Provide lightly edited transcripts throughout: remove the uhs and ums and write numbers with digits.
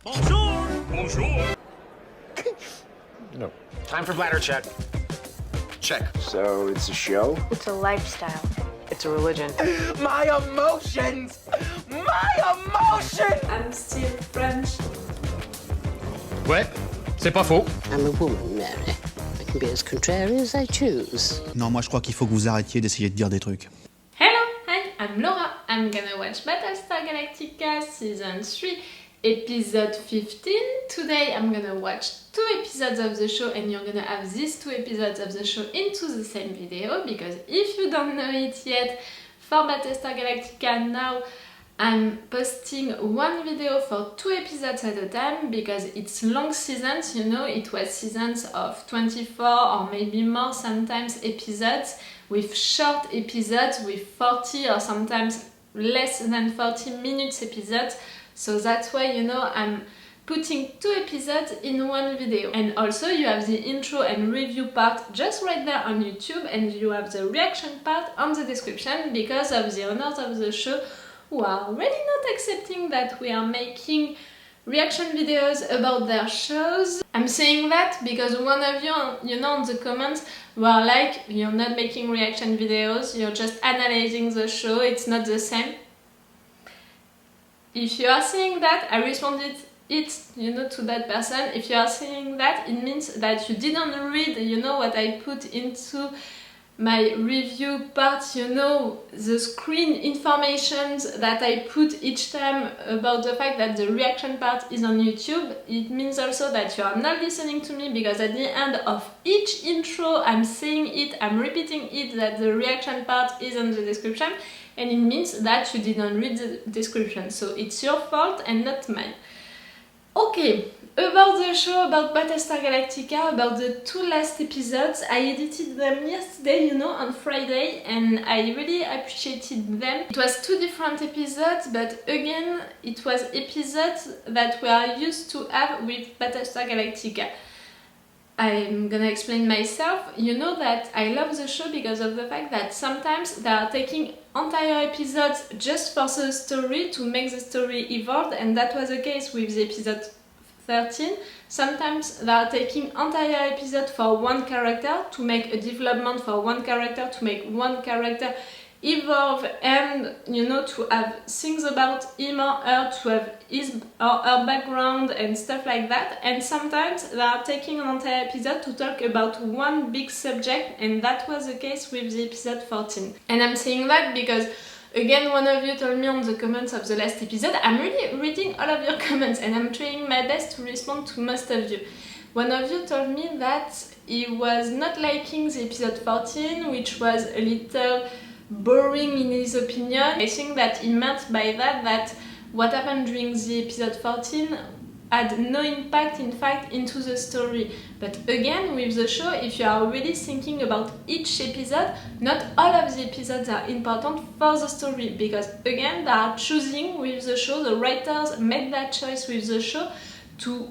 Bonjour. Bonjour. No. Time for bladder check. Check. So it's a show? It's a lifestyle. It's a religion. My emotions! My emotions! I'm still French. Ouais, c'est pas faux. I'm a woman, Mary. I can be as contrary as I choose. Non, moi je crois qu'il faut que vous arrêtiez d'essayer de dire des trucs. Hello, hi, I'm Laura. I'm gonna watch Battlestar Galactica Season 3, Episode 15. Today I'm gonna watch 2 episodes of the show and you're gonna have these 2 episodes of the show into the same video, because if you don't know it yet, for Battlestar Galactica now I'm posting one video for 2 episodes at a time because it's long seasons, you know, it was seasons of 24 or maybe more sometimes episodes, with short episodes with 40 or sometimes less than 40 minutes episodes. So that's why, you know, I'm putting 2 episodes in one video. And also you have the intro and review part just right there on YouTube, and you have the reaction part on the description because of the owners of the show who are really not accepting that we are making reaction videos about their shows. I'm saying that because one of you, you know, in the comments were like, you're not making reaction videos, you're just analyzing the show, it's not the same. If you are saying that, I responded you know, to that person. If you are saying that, it means that you didn't read, you know, what I put into my review part, you know, the screen informations that I put each time about the fact that the reaction part is on YouTube. It means also that you are not listening to me, because at the end of each intro I'm saying it, I'm repeating it, that the reaction part is on the description, and it means that you didn't read the description. So it's your fault and not mine. Okay, about the show, about Battlestar Galactica, about the 2 last episodes, I edited them yesterday, you know, on Friday, and I really appreciated them. It was 2 different episodes, but again, it was episodes that we are used to have with Battlestar Galactica. I'm gonna explain myself. You know that I love the show because of the fact that sometimes they are taking entire episodes just for the story, to make the story evolve, and that was the case with the episode 13. Sometimes they are taking entire episode for one character, to make a development for one character, to make one character evolve, and, you know, to have things about him or her, to have his or her background and stuff like that. And sometimes they are taking an entire episode to talk about one big subject, and that was the case with the episode 14. And I'm saying that because, again, one of you told me on the comments of the last episode, I'm really reading all of your comments and I'm trying my best to respond to most of you. One of you told me that he was not liking the episode 14, which was a little boring in his opinion. I think that he meant by that what happened during the episode 14 had no impact, in fact, into the story. But again, with the show, if you are really thinking about each episode, not all of the episodes are important for the story, because again, they are choosing with the show, the writers made that choice with the show to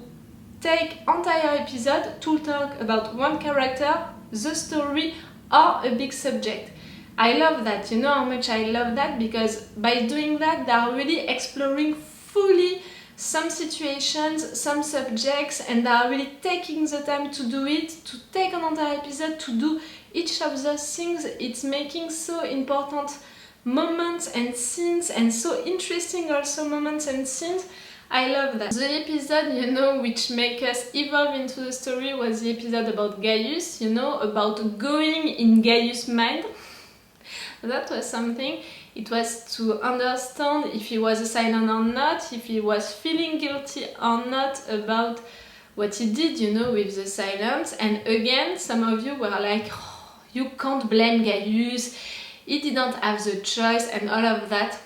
take entire episode to talk about one character, the story, or a big subject. I love that, you know how much I love that, because by doing that they are really exploring fully some situations, some subjects, and they are really taking the time to do it, to take an entire episode to do each of those things. It's making so important moments and scenes, and so interesting also moments and scenes. I love that. The episode, you know, which make us evolve into the story was the episode about Gaius, you know, about going in Gaius' mind. That was something. It was to understand if he was a Cylon or not, if he was feeling guilty or not about what he did, you know, with the Cylons. And again, some of you were like, oh, you can't blame Gaius, he didn't have the choice and all of that.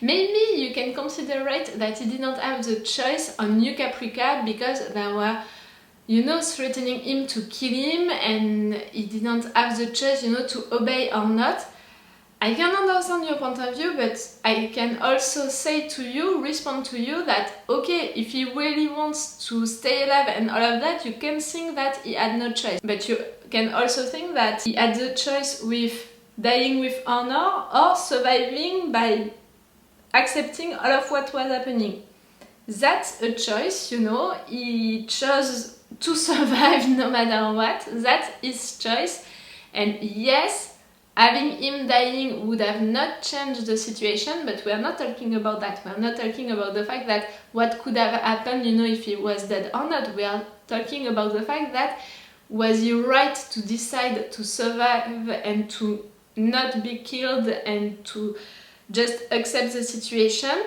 Maybe you can consider it that he didn't have the choice on New Caprica because there were, you know, threatening him to kill him, and he didn't have the choice, you know, to obey or not. I can understand your point of view, but I can also say to you, respond to you that, okay, if he really wants to stay alive and all of that, you can think that he had no choice. But you can also think that he had the choice with dying with honor or surviving by accepting all of what was happening. that's a choice, you know. He chose to survive no matter what. That's his choice. And yes, having him dying would have not changed the situation, but we are not talking about that. We are not talking about the fact that what could have happened, you know, if he was dead or not. We are talking about the fact that was he right to decide to survive and to not be killed and to just accept the situation?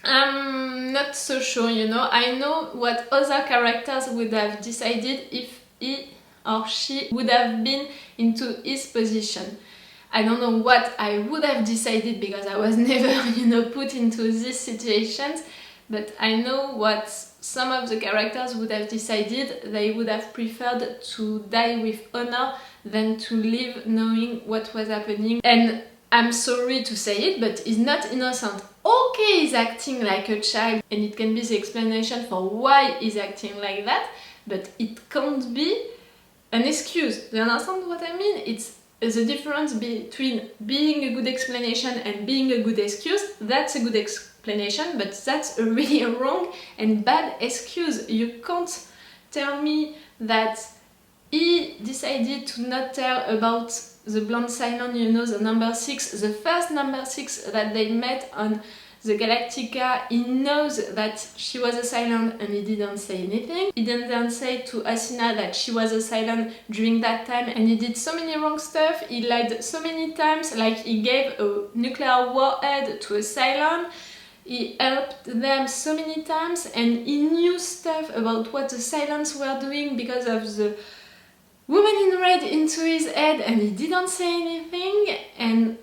I'm not so sure, you know. I know what other characters would have decided if he or she would have been into his position. I don't know what I would have decided because I was never, you know, put into these situations, but I know what some of the characters would have decided. They would have preferred to die with honor than to live knowing what was happening. And I'm sorry to say it, but he's not innocent. Okay, he's acting like a child, and it can be the explanation for why he's acting like that, but it can't be an excuse. Do you understand what I mean? It's the difference between being a good explanation and being a good excuse. That's a good explanation, but that's a really wrong and bad excuse. You can't tell me that he decided to not tell about the blonde Cylon, you know, the number 6, the first number 6 that they met on the Galactica. He knows that she was a Cylon and he didn't say anything. He didn't say to Asina that she was a Cylon during that time, and he did so many wrong stuff. He lied so many times, like he gave a nuclear warhead to a Cylon. He helped them so many times, and he knew stuff about what the Cylons were doing because of the woman in red into his head, and he didn't say anything. And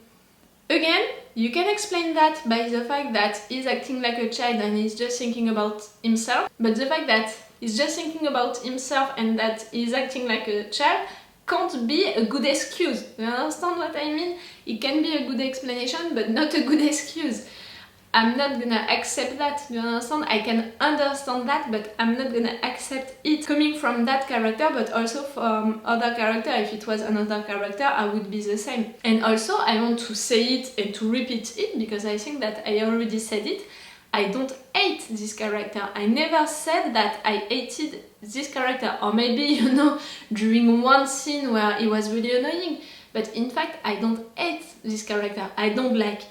again, you can explain that by the fact that he's acting like a child and he's just thinking about himself, but the fact that he's just thinking about himself and that he's acting like a child can't be a good excuse. You understand what I mean? It can be a good explanation, but not a good excuse. I'm not gonna accept that, you understand? I can understand that, but I'm not gonna accept it coming from that character, but also from other character. If it was another character, I would be the same. And also, I want to say it and to repeat it, because I think that I already said it. I don't hate this character. I never said that I hated this character, or maybe, you know, during one scene where he was really annoying. But in fact, I don't hate this character. I don't like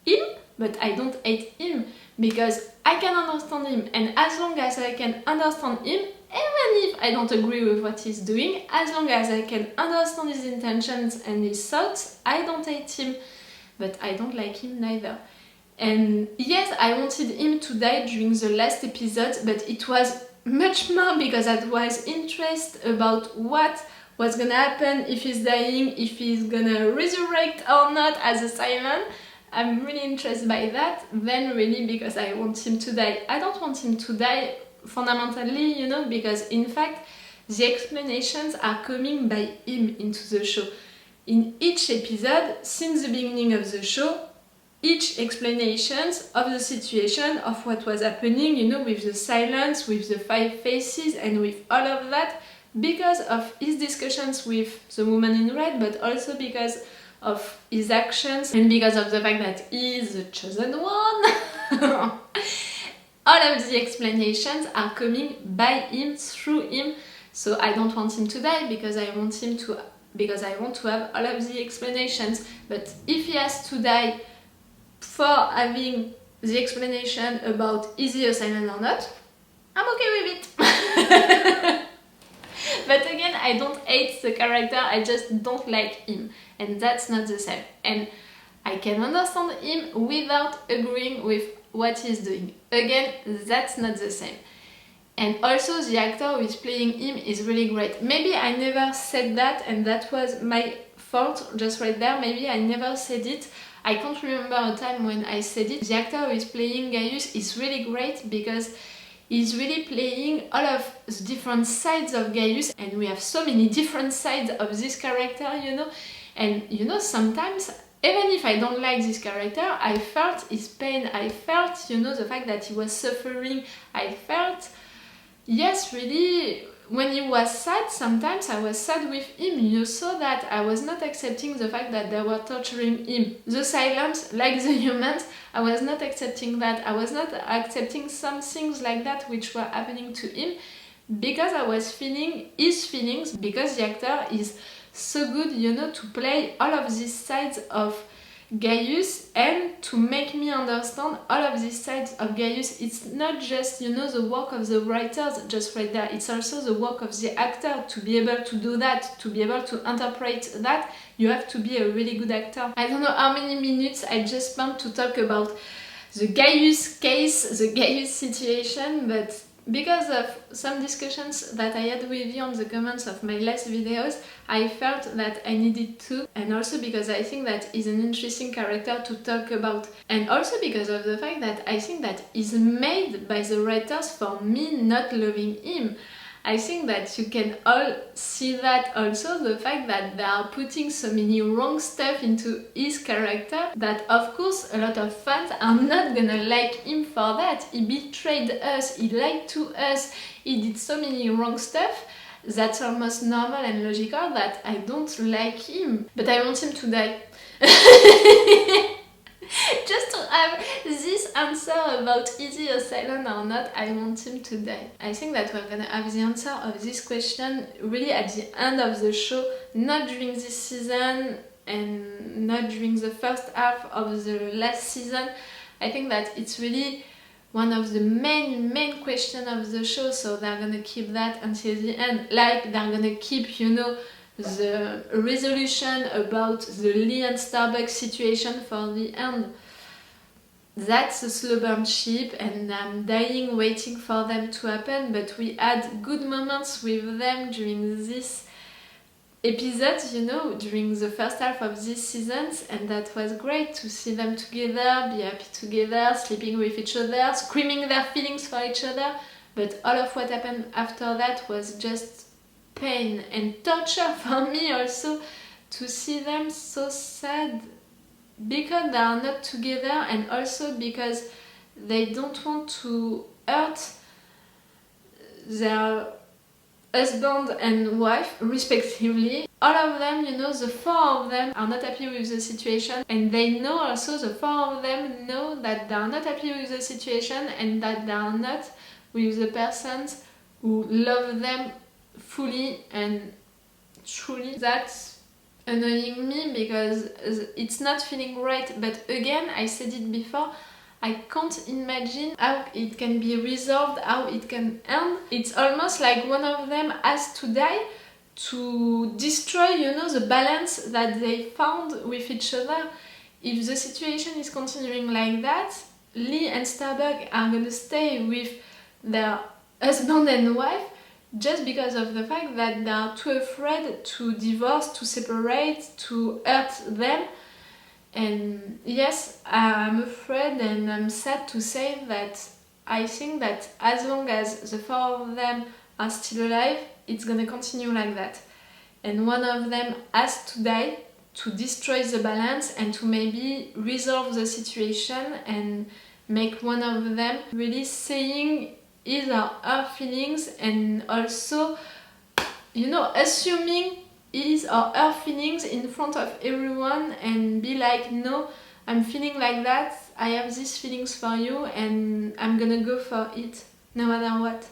him, but I don't hate him, because I can understand him, and as long as I can understand him, even if I don't agree with what he's doing, as long as I can understand his intentions and his thoughts, I don't hate him, but I don't like him neither. And yes, I wanted him to die during the last episode, but it was much more because I was interested about what was gonna happen if he's dying, if he's gonna resurrect or not as a Cylon. I'm really interested by that, then really because I want him to die. I don't want him to die fundamentally, you know, because in fact the explanations are coming by him into the show. In each episode, since the beginning of the show, each explanations of the situation, of what was happening, you know, with the silence, with the 5 faces and with all of that, because of his discussions with the woman in red, but also because of his actions and because of the fact that he is the chosen one. All of the explanations are coming by him, through him, so I don't want him to die because I want to have all of the explanations. But if he has to die for having the explanation about is he a Cylon or not, I'm okay with it. But again, I don't hate the character, I just don't like him, and that's not the same. And I can understand him without agreeing with what he's doing. Again, that's not the same. And also the actor who is playing him is really great. Maybe I never said that, and that was my fault just right there. Maybe I never said it. I can't remember a time when I said it. The actor who is playing Gaius is really great because he's really playing all of the different sides of Gaius, and we have so many different sides of this character, you know. And you know, sometimes, even if I don't like this character, I felt his pain, I felt, you know, the fact that he was suffering, I felt, yes, really, when he was sad, sometimes I was sad with him. You saw that I was not accepting the fact that they were torturing him. The silence, like the humans, I was not accepting that. I was not accepting some things like that which were happening to him because I was feeling his feelings, because the actor is so good, you know, to play all of these sides of Gaius and to make me understand all of these sides of Gaius. It's not just, you know, the work of the writers just right there, it's also the work of the actor. To be able to do that, to be able to interpret that, you have to be a really good actor. I don't know how many minutes I just spent to talk about the Gaius case, the Gaius situation, but because of some discussions that I had with you on the comments of my last videos, I felt that I needed to, and also because I think that he's an interesting character to talk about, and also because of the fact that I think that he's made by the writers for me not loving him. I think that you can all see that also, the fact that they are putting so many wrong stuff into his character that of course a lot of fans are not gonna like him for that. He betrayed us, he lied to us, he did so many wrong stuff that's almost normal and logical that I don't like him. But I want him to die. Just to have this answer about is he a silent or not, I want him to die. I think that we're gonna have the answer of this question really at the end of the show, not during this season and not during the first half of the last season. I think that it's really one of the main questions of the show, so they're gonna keep that until the end. Like they're gonna keep, you know, the resolution about the Lee and Starbuck situation for the end. That's a slow burn ship and I'm dying waiting for them to happen, but we had good moments with them during this episode, you know, during the first half of this season, and that was great to see them together, be happy together, sleeping with each other, screaming their feelings for each other, but all of what happened after that was just pain and torture for me also, to see them so sad because they are not together and also because they don't want to hurt their husband and wife respectively. All of them, you know, the four of them are not happy with the situation, and they know also, the four of them know that they are not happy with the situation and that they are not with the persons who love them fully and truly. That's annoying me because it's not feeling right, but again, I said it before, I can't imagine how it can be resolved, how it can end. It's almost like one of them has to die to destroy, you know, the balance that they found with each other. If the situation is continuing like that, Lee and Starbuck are gonna stay with their husband and wife just because of the fact that they are too afraid to divorce, to separate, to hurt them. And yes, I'm afraid and I'm sad to say that I think that as long as the four of them are still alive, it's gonna continue like that. And one of them has to die to destroy the balance and to maybe resolve the situation and make one of them really saying his or her feelings, and also, you know, assuming his or her feelings in front of everyone and be like, no, I'm feeling like that, I have these feelings for you and I'm gonna go for it no matter what.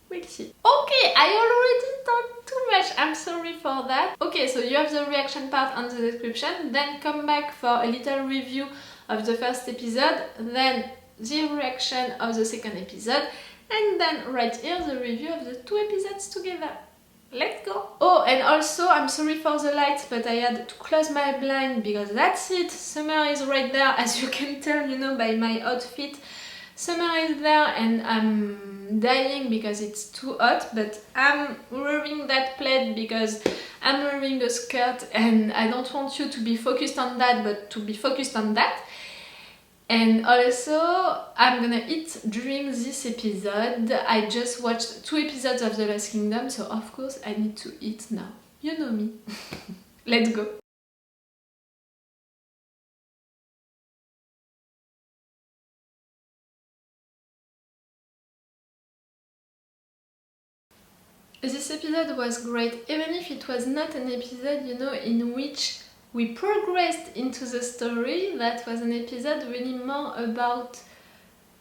We'll see. Okay, I already talked too much, I'm sorry for that. Okay, so you have the reaction part on the description, then come back for a little review of the first episode, then the reaction of the second episode, and then right here the review of the two episodes together. Let's go! Oh, and also I'm sorry for the lights, but I had to close my blind because that's it, summer is right there, as you can tell, you know, by my outfit. Summer is there and I'm dying because it's too hot, but I'm wearing that plaid because I'm wearing a skirt and I don't want you to be focused on that, but to be focused on that. And also, I'm gonna eat during this episode. I just watched 2 episodes of The Lost Kingdom, so of course I need to eat now. You know me. Let's go. This episode was great, even if it was not an episode, you know, in which we progressed into the story. That was an episode really more about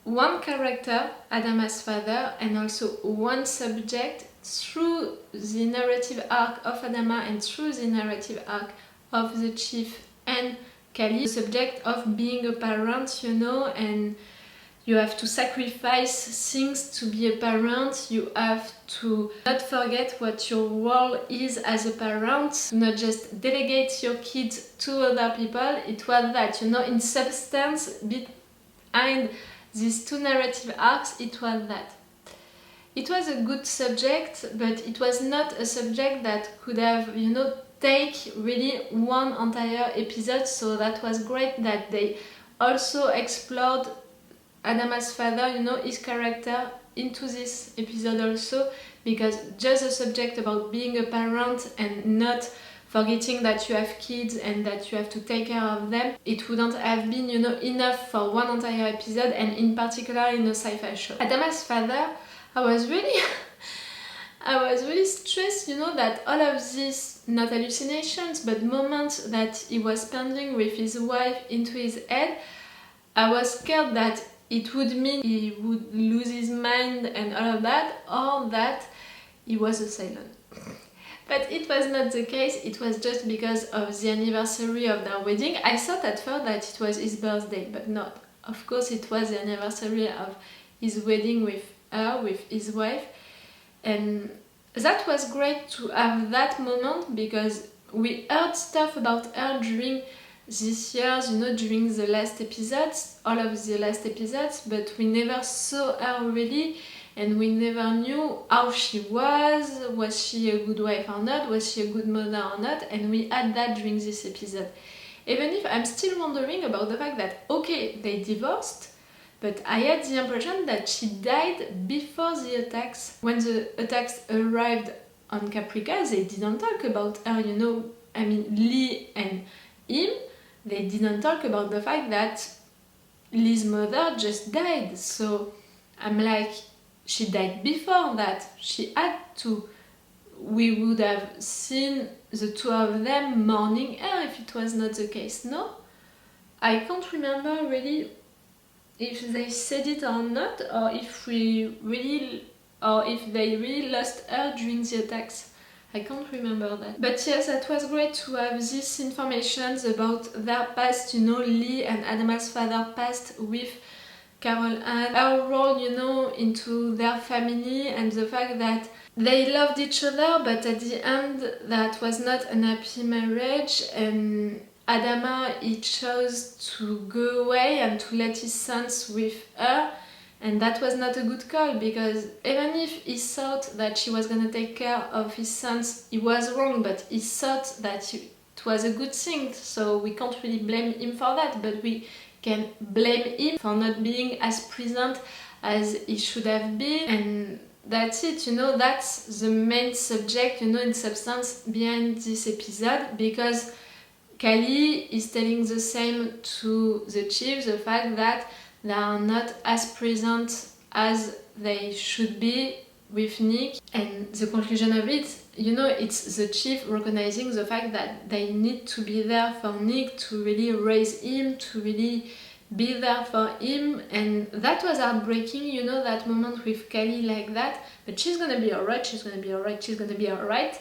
one character, Adama's father, and also one subject through the narrative arc of Adama and through the narrative arc of the chief and Kali. The subject of being a parent, you know, and you have to sacrifice things to be a parent. You have to not forget what your role is as a parent, not just delegate your kids to other people. It was that, you know, in substance, behind these two narrative arcs, it was that. It was a good subject, but it was not a subject that could have, you know, take really one entire episode, so that was great that they also explored Adama's father, you know, his character into this episode also, because just a subject about being a parent and not forgetting that you have kids and that you have to take care of them, it wouldn't have been, you know, enough for one entire episode, and in particular in a sci-fi show. Adama's father, I was really stressed, you know, that all of these, not hallucinations, but moments that he was spending with his wife into his head, I was scared that it would mean he would lose his mind and all of that, or that he was a Cylon. But it was not the case. It was just because of the anniversary of their wedding. I thought at first that it was his birthday, but not. Of course it was the anniversary of his wedding with her, with his wife. And that was great to have that moment, because we heard stuff about her during these years, you know, during the last episodes, all of the last episodes, but we never saw her really, and we never knew how she was she a good wife or not, was she a good mother or not, and we had that during this episode. Even if I'm still wondering about the fact that, okay, they divorced, but I had the impression that she died before the attacks. When the attacks arrived on Caprica, they didn't talk about her, you know, I mean, Lee and him, they didn't talk about the fact that Lee's mother just died. So I'm like, she died before that. She had to. We would have seen the two of them mourning her if it was not the case, no? I can't remember really if they said it or not, or if they really lost her during the attacks. I can't remember that. But yes, that was great to have these informations about their past, you know, Lee and Adama's father past with Carol Ann, her role, you know, into their family, and the fact that they loved each other, but at the end that was not an happy marriage, and Adama, he chose to go away and to let his sons with her. And that was not a good call, because even if he thought that she was going to take care of his sons, he was wrong, but he thought that it was a good thing, so we can't really blame him for that, but we can blame him for not being as present as he should have been. And that's it, you know, that's the main subject, you know, in substance behind this episode, because Kali is telling the same to the chief, the fact that they are not as present as they should be with Nick, and the conclusion of it, you know, it's the chief recognizing the fact that they need to be there for Nick, to really raise him, to really be there for him, and that was heartbreaking, you know, that moment with Kali like that, but she's gonna be alright, she's gonna be alright, she's gonna be alright,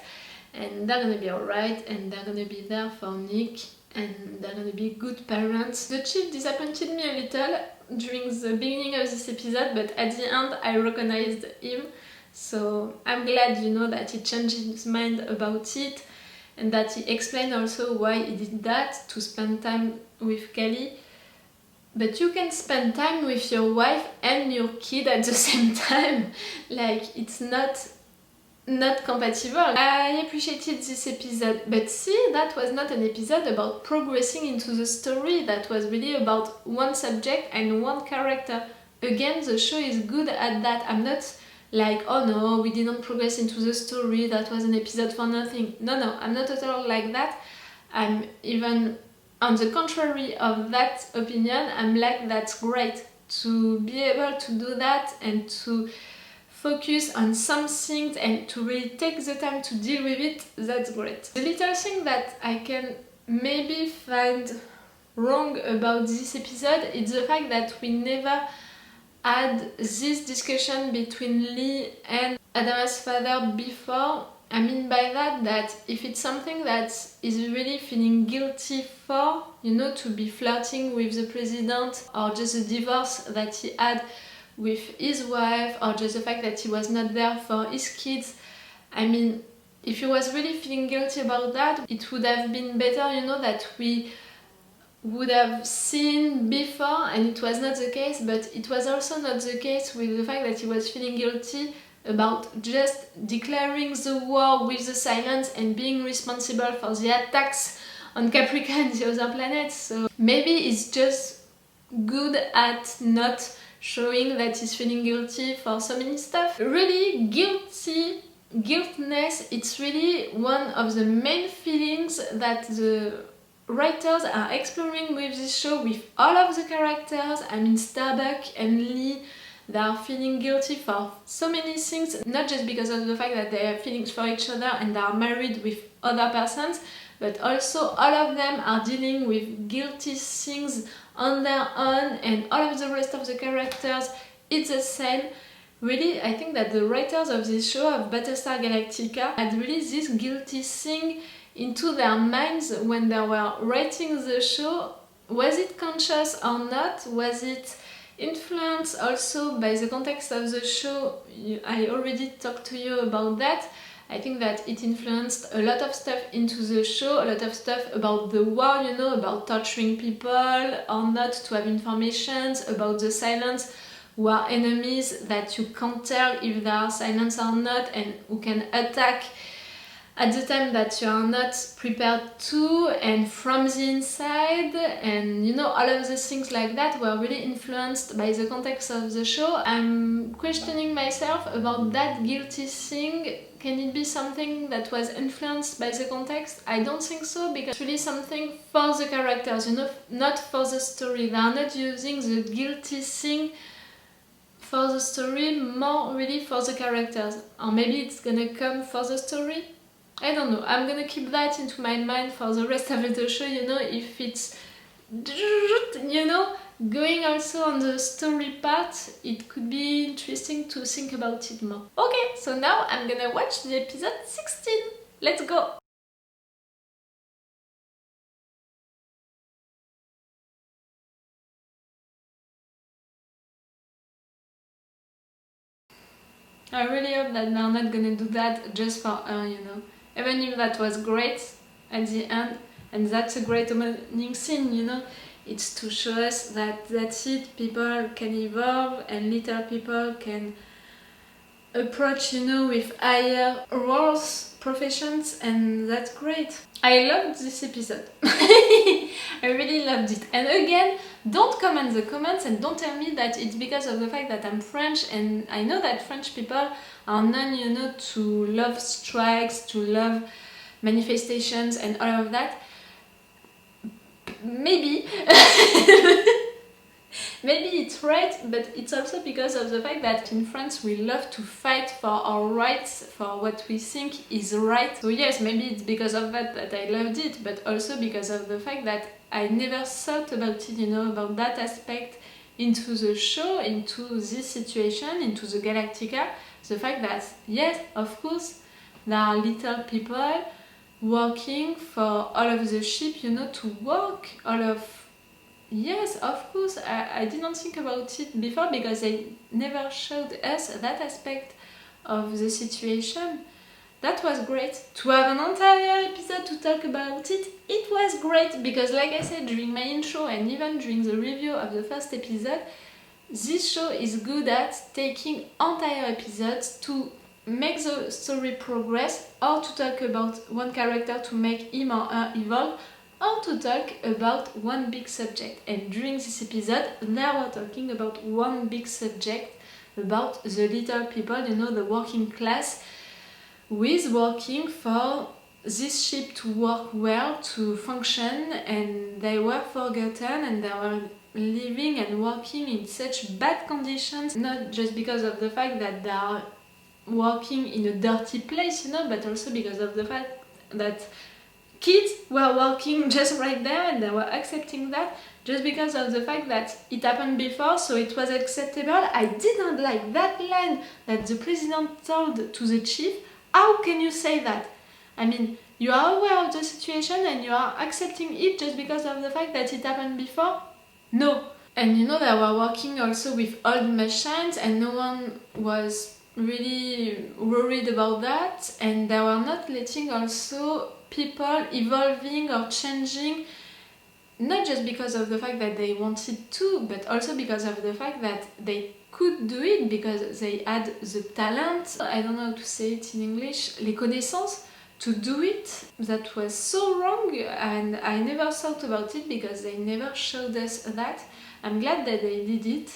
and they're gonna be alright, and they're gonna be there for Nick, and they're gonna be good parents. The chief disappointed me a little during the beginning of this episode, but at the end I recognized him, so I'm glad, you know, that he changed his mind about it, and that he explained also why he did that, to spend time with Kali. But you can spend time with your wife and your kid at the same time, like it's not compatible. I appreciated this episode, but see, that was not an episode about progressing into the story, that was really about one subject and one character. Again, the show is good at that. I'm not like, oh no, we didn't progress into the story, that was an episode for nothing. No, I'm not at all like that. I'm even on the contrary of that opinion. I'm like, that's great to be able to do that and to focus on some things and to really take the time to deal with it, that's great. The little thing that I can maybe find wrong about this episode is the fact that we never had this discussion between Lee and Adama's father before. I mean by that if it's something that is really feeling guilty for, you know, to be flirting with the president, or just the divorce that he had with his wife, or just the fact that he was not there for his kids. I mean, if he was really feeling guilty about that, it would have been better, you know, that we would have seen before, and it was not the case. But it was also not the case with the fact that he was feeling guilty about just declaring the war with the Cylons and being responsible for the attacks on Caprica and the other planets. So maybe he's just good at not showing that he's feeling guilty for so many stuff. Really, guiltness, it's really one of the main feelings that the writers are exploring with this show, with all of the characters. I mean, Starbuck and Lee, they are feeling guilty for so many things, not just because of the fact that they have feelings for each other and they are married with other persons, but also all of them are dealing with guilty things on their own, and all of the rest of the characters, it's the same. Really, I think that the writers of this show, of Battlestar Galactica, had really this guilty thing into their minds when they were writing the show. Was it conscious or not? Was it influenced also by the context of the show? I already talked to you about that. I think that it influenced a lot of stuff into the show, a lot of stuff about the war, you know, about torturing people or not to have information, about the Cylons who are enemies that you can't tell if they are Cylons or not, and who can attack at the time that you are not prepared to, and from the inside, and you know, all of the things like that were really influenced by the context of the show. I'm questioning myself about that guilty thing. Can it be something that was influenced by the context? I don't think so, because it's really something for the characters, you know, not for the story. They are not using the guilty thing for the story, more really for the characters. Or maybe it's gonna come for the story? I don't know. I'm gonna keep that into my mind for the rest of the show, you know, if it's, you know, going also on the story part, it could be interesting to think about it more. Okay, so now I'm gonna watch the episode 16. Let's go! I really hope that they're not gonna do that just for her, you know. Even if that was great at the end, and that's a great opening scene, you know. It's to show us that that's it, people can evolve and little people can approach, you know, with higher roles, professions, and that's great. I loved this episode. I really loved it. And again, don't comment the comments and don't tell me that it's because of the fact that I'm French, and I know that French people are known, you know, to love strikes, to love manifestations and all of that. Maybe. Maybe it's right, but it's also because of the fact that in France we love to fight for our rights, for what we think is right. So yes, maybe it's because of that that I loved it, but also because of the fact that I never thought about it, you know, about that aspect into the show, into this situation, into the Galactica. The fact that, yes, of course, there are little people working for all of the ship, you know, to work all of... Yes, of course, I didn't think about it before because they never showed us that aspect of the situation. That was great. To have an entire episode to talk about it, it was great because, like I said during my intro and even during the review of the first episode, this show is good at taking entire episodes to make the story progress, or to talk about one character to make him or her evolve, or to talk about one big subject. And during this episode, now we're talking about one big subject, about the little people, you know, the working class, who is working for this ship to work well, to function, and they were forgotten and they were living and working in such bad conditions, not just because of the fact that they are working in a dirty place, you know, but also because of the fact that kids were working just right there and they were accepting that just because of the fact that it happened before, so it was acceptable. I didn't like that line that the president told to the chief. How can you say that? I mean, you are aware of the situation and you are accepting it just because of the fact that it happened before? No. And you know, they were working also with old machines and no one was really worried about that, and they were not letting also people evolving or changing, not just because of the fact that they wanted to, but also because of the fact that they could do it because they had the talent, I don't know how to say it in English, les connaissances, to do it. That was so wrong, and I never thought about it because they never showed us that. I'm glad that they did it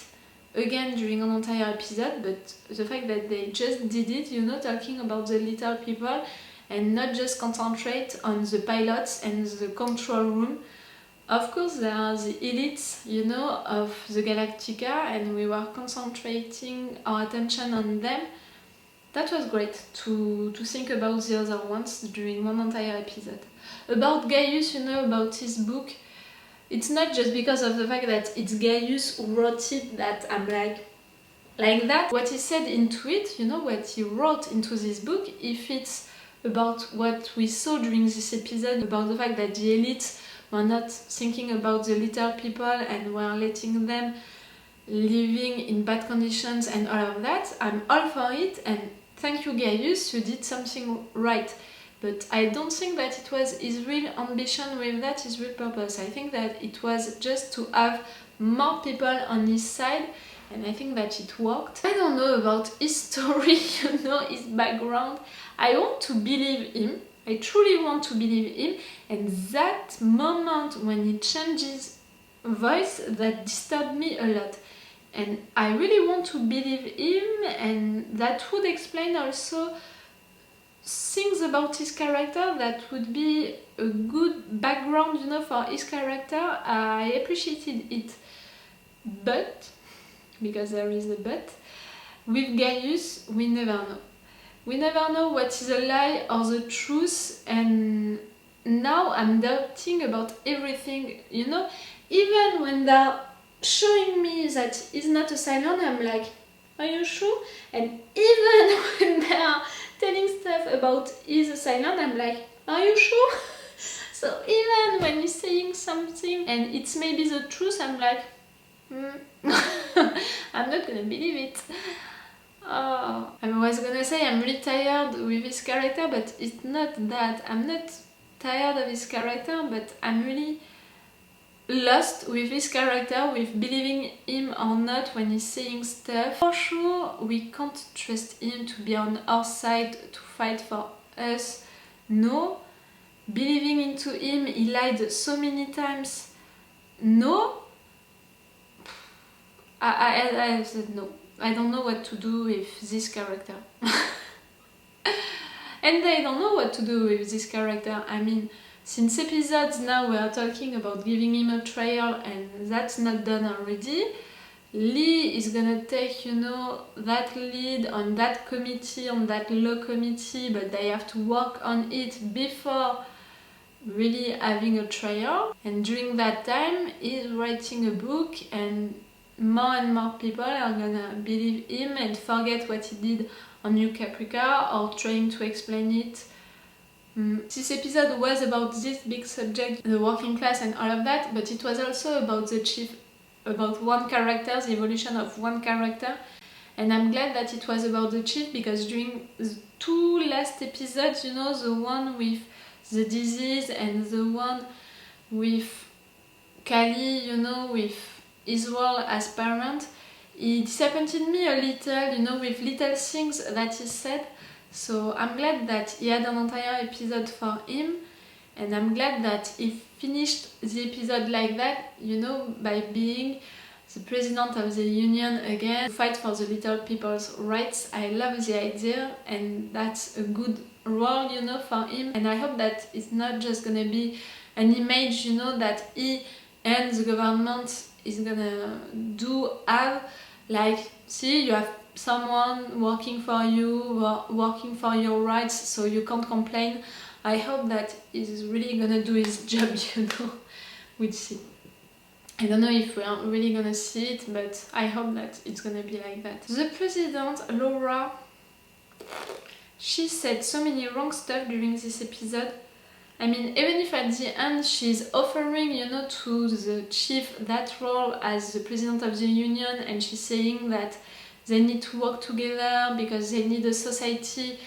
again during an entire episode, but the fact that they just did it, you know, talking about the little people and not just concentrate on the pilots and the control room. Of course, there are the elites, you know, of the Galactica, and we were concentrating our attention on them. That was great to think about the other ones during one entire episode. About Gaius, you know, about his book, it's not just because of the fact that it's Gaius who wrote it that I'm like that. What he said into it, you know, what he wrote into this book, if it's about what we saw during this episode, about the fact that the elites were not thinking about the little people and were letting them living in bad conditions and all of that, I'm all for it, and thank you Gaius, you did something right. But I don't think that it was his real ambition with that, his real purpose. I think that it was just to have more people on his side, and I think that it worked. I don't know about his story, you know, his background. I want to believe him. I truly want to believe him, and that moment when he changes voice, that disturbed me a lot. And I really want to believe him, and that would explain also things about his character that would be a good background, you know, for his character. I appreciated it. But, because there is a but, with Gaius, we never know. We never know what is a lie or the truth, and now I'm doubting about everything, you know. Even when they're showing me that he's not a Cylon, I'm like, are you sure? And even when they're telling stuff about he's a Cylon, I'm like, are you sure? So even when he's saying something and it's maybe the truth, I'm like, I'm not gonna believe it. Oh, I was gonna say I'm really tired with his character, but it's not that. I'm not tired of his character, but I'm really lost with his character, with believing him or not when he's saying stuff. For sure, we can't trust him to be on our side, to fight for us. No. Believing into him, he lied so many times. No. I said no. I don't know what to do with this character. And I don't know what to do with this character. I mean, since episodes now we are talking about giving him a trial, and that's not done already. Lee is gonna take, you know, that lead on that committee, on that law committee, but they have to work on it before really having a trial. And during that time, he's writing a book, and more people are gonna believe him and forget what he did on New Caprica or trying to explain it. This episode was about this big subject, the working class and all of that, but it was also about the chief, about one character, the evolution of one character. And I'm glad that it was about the chief, because during the two last episodes, you know, the one with the disease and the one with Kali, you know, with his role as parent, he disappointed me a little, you know, with little things that he said. So I'm glad that he had an entire episode for him, and I'm glad that he finished the episode like that, you know, by being the president of the union again, fight for the little people's rights. I love the idea, and that's a good role, you know, for him. And I hope that it's not just gonna be an image, you know, that he and the government is gonna have, like, see, you have someone working for you, working for your rights, so you can't complain. I hope that he's really gonna do his job, you know. We'll see. I don't know if we are really gonna see it, but I hope that it's gonna be like that. The president, Laura, she said so many wrong stuff during this episode. I mean, even if at the end she's offering, you know, to the chief that role as the president of the union, and she's saying that they need to work together because they need a society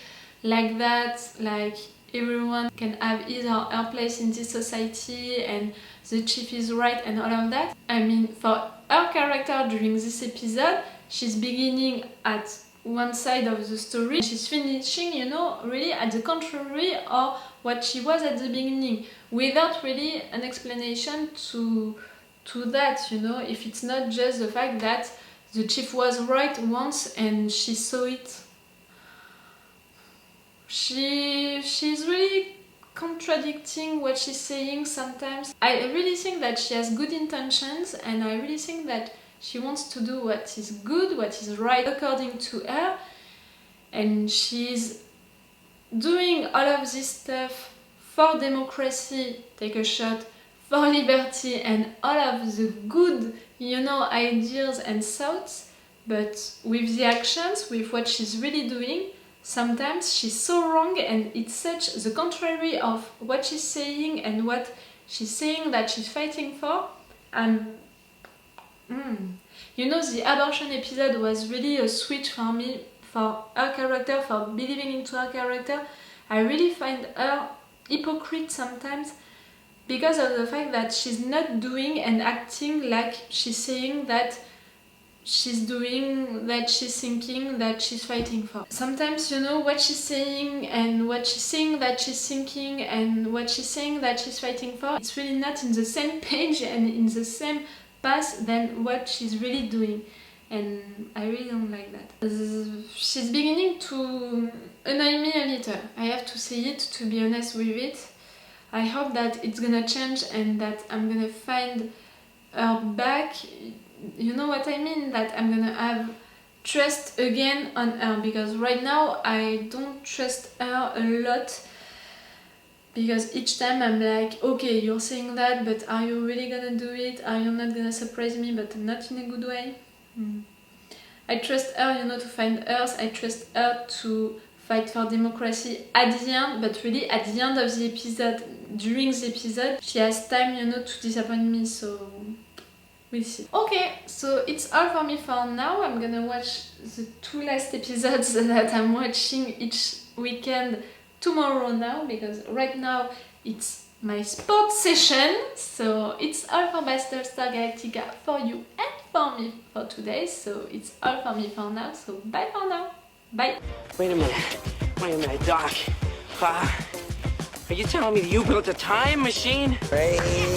like that, like everyone can have his or her place in this society and the chief is right and all of that. I mean, for her character during this episode, she's beginning at one side of the story, she's finishing, you know, really at the contrary of what she was at the beginning, without really an explanation to that, you know, if it's not just the fact that the chief was right once and she saw it. She's really contradicting what she's saying sometimes. I really think that she has good intentions, and I really think that she wants to do what is good, what is right according to her, and she's doing all of this stuff for democracy, take a shot, for liberty, and all of the good, you know, ideas and thoughts, but with the actions, with what she's really doing, sometimes she's so wrong, and it's such the contrary of what she's saying and what she's saying that she's fighting for. You know, the abortion episode was really a switch for me, for her character, for believing into her character. I really find her hypocrite sometimes because of the fact that she's not doing and acting like she's saying that she's doing, that she's thinking, that she's fighting for. Sometimes, you know, what she's saying and what she's saying that she's thinking and what she's saying that she's fighting for, it's really not in the same page and in the same path than what she's really doing. And I really don't like that. She's beginning to annoy me a little. I have to say it, to be honest with it. I hope that it's gonna change and that I'm gonna find her back. You know what I mean? That I'm gonna have trust again on her, because right now I don't trust her a lot, because each time I'm like, okay, you're saying that, but are you really gonna do it? Are you not gonna surprise me, but not in a good way? I trust her, you know, to find hers. I trust her to fight for democracy at the end, but really at the end of the episode, during the episode, she has time, you know, to disappoint me, so we'll see. Okay, so it's all for me for now. I'm gonna watch the 2 last episodes that I'm watching each weekend tomorrow now, because right now it's my sports session. So it's all for Battlestar Galactica for you and for me for today. So it's all for me for now. So bye for now. Bye. Wait a minute, Doc. Are you telling me you built a time machine? Crazy.